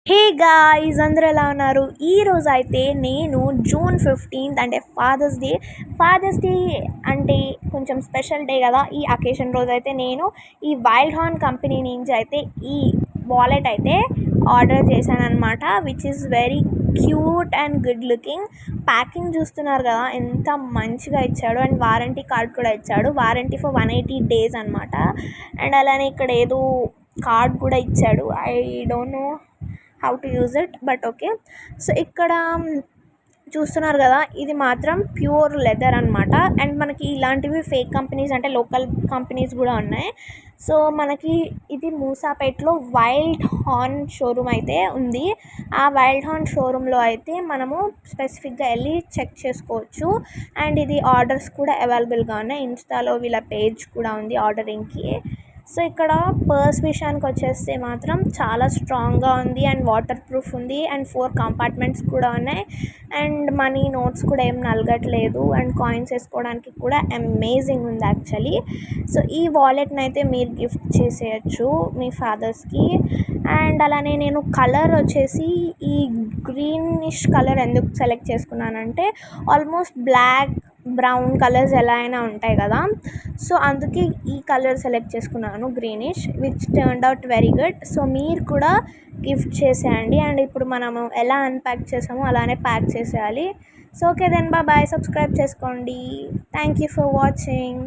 Hey guys, అందరూ ఎలా ఉన్నారు? ఈరోజు అయితే నేను జూన్ 15th అంటే ఫాదర్స్ డే అంటే కొంచెం స్పెషల్ డే కదా. ఈ అకేషన్ రోజు అయితే నేను ఈ వైల్డ్ హార్న్ కంపెనీ నుంచి అయితే ఈ వాలెట్ అయితే ఆర్డర్ చేశాను అనమాట, which is very cute and good looking. Packing చూస్తున్నారు కదా, ఎంత మంచిగా ఇచ్చాడు. అండ్ వారంటీ కార్డ్ కూడా ఇచ్చాడు, వారంటీ ఫర్ 180 days అనమాట. అండ్ అలానే ఇక్కడ ఏదో కార్డ్ కూడా ఇచ్చాడు. I don't know how to use it, but okay. So ఇక్కడ చూస్తున్నారు కదా, ఇది మాత్రం ప్యూర్ లెదర్ అనమాట. అండ్ మనకి ఇలాంటివి ఫేక్ కంపెనీస్ అంటే లోకల్ కంపెనీస్ కూడా ఉన్నాయి. సో మనకి ఇది మూసాపేట్లో వైల్డ్ హార్న్ షోరూమ్ అయితే ఉంది. ఆ వైల్డ్ హార్న్ షోరూంలో అయితే మనము స్పెసిఫిక్గా వెళ్ళి చెక్ చేసుకోవచ్చు. అండ్ ఇది ఆర్డర్స్ కూడా అవైలబుల్గా ఉన్నాయి. ఇన్స్టాలో వీళ్ళ పేజ్ కూడా ఉంది ఆర్డరింగ్కి. సో ఇక్కడ పర్స్ విషయానికి వచ్చేస్తే మాత్రం చాలా స్ట్రాంగ్గా ఉంది అండ్ వాటర్ ప్రూఫ్ ఉంది. అండ్ 4 కంపార్ట్మెంట్స్ కూడా ఉన్నాయి. అండ్ మనీ నోట్స్ కూడా ఏం నలగట్లేదు. అండ్ కాయిన్స్ వేసుకోవడానికి కూడా అమేజింగ్ ఉంది యాక్చువల్లీ. సో ఈ వాలెట్ని అయితే మీరు గిఫ్ట్ చేసేయచ్చు మీ ఫాదర్స్కి. అండ్ అలానే నేను కలర్ వచ్చేసి ఈ గ్రీనిష్ కలర్ ఎందుకు సెలెక్ట్ చేసుకున్నానంటే, ఆల్మోస్ట్ బ్లాక్ బ్రౌన్ కలర్స్ ఎలా అయినా ఉంటాయి కదా. సో అందుకే ఈ కలర్ సెలెక్ట్ చేసుకున్నాను, greenish, which turned out very good. So మీరు కూడా గిఫ్ట్ చేసేయండి. అండ్ ఇప్పుడు మనము ఎలా అన్ప్యాక్ చేసామో అలానే ప్యాక్ చేసేయాలి. So okay then, bye, subscribe చేసుకోండి. Thank you for watching.